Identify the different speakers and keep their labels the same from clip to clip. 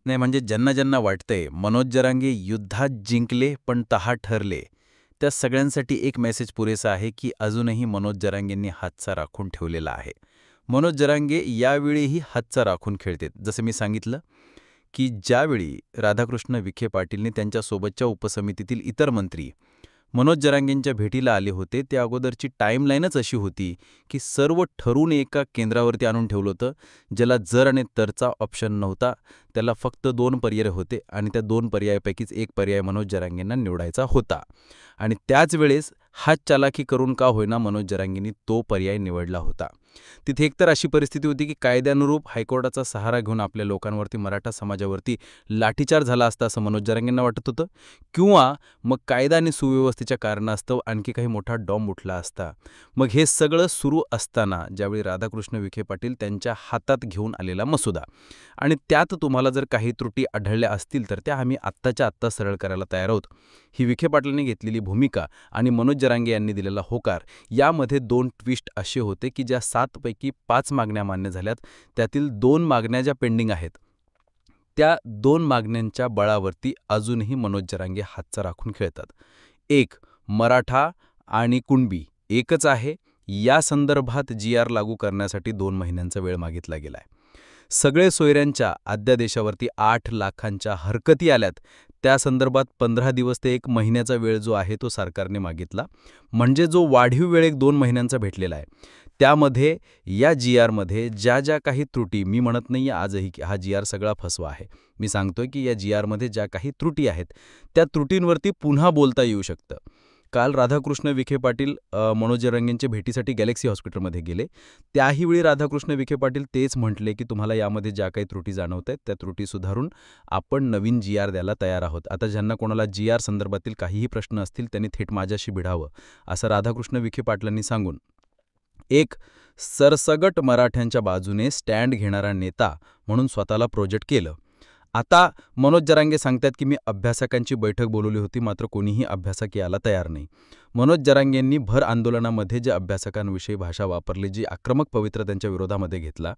Speaker 1: नाही म्हणजे ज्यांना ज्यांना वाटतंय मनोज जरांगे युद्धात जिंकले पण तहार ठरले, त्या सगळ्यांसाठी एक मेसेज पुरेसा आहे की अजूनही मनोज जरांगेंनी हातचा राखून ठेवलेला आहे. मनोज जरांगे यावेळीही हातचा राखून खेळतात. जसं मी सांगितलं की ज्यावेळी राधाकृष्ण विखे पाटीलने त्यांच्यासोबतच्या उपसमितीतील इतर मंत्री मनोज जरांगेंच्या भेटीला आले होते, त्या अगोदरची टाईमलाईनच अशी होती की सर्व ठरवून एका केंद्रावरती आणून ठेवलं होतं, ज्याला जर आणि तरचा ऑप्शन नव्हता. त्याला फक्त 2 पर्याय होते आणि त्या 2 पर्यायापैकीच एक पर्याय मनोज जरांगेंना निवडायचा होता. आणि त्याच वेळेस हातचलाकी करून का होईना मनोज जरांगेंनी तो पर्याय निवडला होता. तिथे एकतर अशी परिस्थिती होती की कायद्यानुरूप हायकोर्टाचा सहारा घेऊन आपल्या लोकांवरती, मराठा समाजावरती लाठीचार्ज झाला असता असं मनोज जरांगेंना वाटत होतं, किंवा मग कायदा आणि सुव्यवस्थेच्या कारणास्तव आणखी काही मोठा डॉम्ब उठला असता. मग हे सगळं सुरू असताना ज्यावेळी राधाकृष्ण विखे पाटील त्यांच्या हातात घेऊन आलेला मसुदा आणि त्यात तुम्हाला जर काही त्रुटी आढळल्या असतील तर त्या आम्ही आत्ताच्या आत्ता सरळ करायला तयार आहोत, ही विखे पाटलांनी घेतलेली भूमिका आणि मनोज जरांगे यांनी दिलेला होकार, यामध्ये 2 ट्विस्ट असे होते की ज्या 7 पैकी 5 मागण्या मान्य झाल्यात, त्यातील 2 मागण्या ज्या पेंडिंग आहेत, त्या 2 मागण्यांच्या बळावरती अजूनही मनोज जरांगे हातचा राखून खेळतात. एक, मराठा आणि कुणबी एकच आहे, या संदर्भात जी.आर. लागू करण्यासाठी 2 महिन्यांचा वेळ मागितला गेलाय. सगळे सोयऱ्यांच्या अध्यादेशावरती 8 लाखांच्या हरकती आल्यात, त्या संदर्भात 15 दिवस ते 1 महिन्याचा वेळ जो आहे तो सरकारने मागितला. म्हणजे जो वाढीव वेळ 2 महिन्यांचा भेटलेला आहे, त्यामध्ये या जी.आरमध्ये ज्या ज्या काही त्रुटी, मी म्हणत नाही आजही की हा जी.आर सगळा फसवा आहे, मी सांगतोय की या जी.आरमध्ये ज्या काही त्रुटी आहेत, त्या त्रुटींवरती पुन्हा बोलता येऊ शकतं. काल राधाकृष्ण विखे पाटील मनोज जरांगेंच्या भेटीसाठी गॅलेक्सी हॉस्पिटलमध्ये गेले. त्याही वेळी राधाकृष्ण विखे पाटील तेच म्हटले की तुम्हाला यामध्ये ज्या काही त्रुटी जाणवत आहेत त्या त्रुटी सुधारून आपण नवीन जी.आर. द्यायला तयार आहोत. आता ज्यांना कोणाला जी.आर. संदर्भातील काहीही प्रश्न असतील त्यांनी थेट माझ्याशी भिडावं, असं राधाकृष्ण विखे पाटलांनी सांगून एक सरसगट मराठ्यांच्या बाजूने स्टँड घेणारा नेता म्हणून स्वतःला प्रोजेक्ट केलं. आता मनोज जरांगे सांगतात की मी अभ्यासकांची बैठक बोलवली होती, मात्र कोणीही अभ्यासक यायला तयार नाही. मनोज जरांगेंनी भर आंदोलनामध्ये जे अभ्यासकांविषयी भाषा वापरली, जी आक्रमक पवित्रा त्यांच्या विरोधामध्ये घेतला,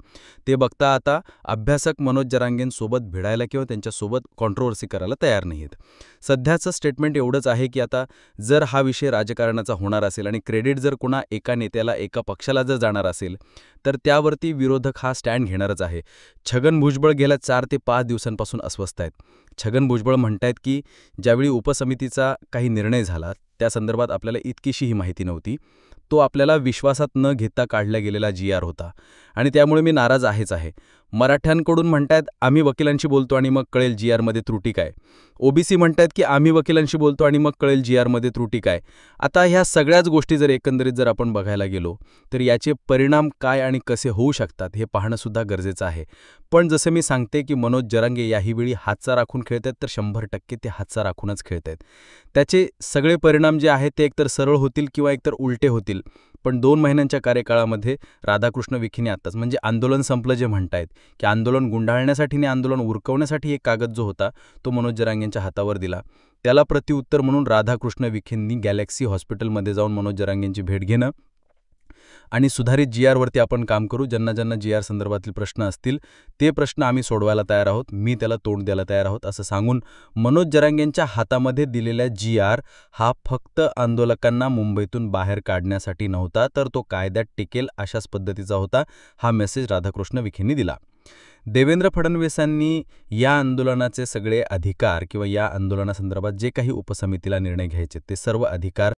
Speaker 1: ते बघता आता अभ्यासक मनोज जरांगेंसोबत भिडायला किंवा त्यांच्यासोबत कॉन्ट्रोवर्सी करायला तयार नाहीत. सध्याचं स्टेटमेंट एवढंच आहे की आता जर हा विषय राजकारणाचा होणार असेल आणि क्रेडिट जर कोणा एका नेत्याला, एका पक्षाला जर जाणार असेल, तर त्यावरती विरोधक हा स्टँड घेणारच आहे. छगन भुजबळ गेल्या 4 ते 5 दिवसांपासून अस्वस्थ आहेत. छगन भुजबळ म्हणतायत की ज्यावेळी उपसमितीचा काही निर्णय झाला, त्या संदर्भात आपल्याला इतकीशीही माहिती नव्हती. तो आपल्याला विश्वासात न घेता काढला गेलेला जी.आर. होता आणि त्यामुळे मी नाराज आहेच आहे. मराठ्यांकडून म्हणतायत आम्ही वकिलांशी बोलतो आणि मग कळेल जी.आरमध्ये त्रुटी काय. ओबीसी म्हणतायत की आम्ही वकिलांशी बोलतो आणि मग कळेल जी.आरमध्ये त्रुटी काय. आता ह्या सगळ्याच गोष्टी जर एकंदरीत जर आपण बघायला गेलो तर याचे परिणाम काय आणि कसे होऊ शकतात हे पाहणंसुद्धा गरजेचं आहे. पण जसं मी सांगते की मनोज जरांगे याही वेळी हातचा राखून खेळतात, तर 100% ते हातचा राखूनच खेळतात. त्याचे सगळे परिणाम जे आहेत ते एकतर सरळ होतील किंवा एकतर उलटे होतील. पण 2 महिन्यांच्या कार्यकाळामध्ये राधाकृष्ण विखेने आत्ताच, म्हणजे आंदोलन संपलं जे म्हणतायत, की आंदोलन गुंडाळण्यासाठी आणि आंदोलन उरकवण्यासाठी एक कागद जो होता तो मनोज जरांगेंच्या हातावर दिला. त्याला प्रत्युत्तर म्हणून राधाकृष्ण विखेंनी गॅलेक्सी हॉस्पिटलमध्ये जाऊन मनोज जरांगेंची भेट घेणं आणि सुधारित जी.आरवरती आपण काम करू. ज्यांना ज्यांना जी.आर. संदर्भातील प्रश्न असतील ते प्रश्न आम्ही सोडवायला तयार आहोत, मी त्याला तोंड द्यायला तयार आहोत, असं सांगून मनोज जरांगेंच्या हातामध्ये दिलेला जी.आर. हा फक्त आंदोलकांना मुंबईतून बाहेर काढण्यासाठी नव्हता, तर तो कायद्यात टिकेल अशाच पद्धतीचा होता. हा मेसेज राधाकृष्ण विखेंनी दिला. देवेंद्र फडणवीसांनी या आंदोलनाचे सगळे अधिकार किंवा या आंदोलनासंदर्भात जे काही उपसमितीला निर्णय घ्यायचे ते सर्व अधिकार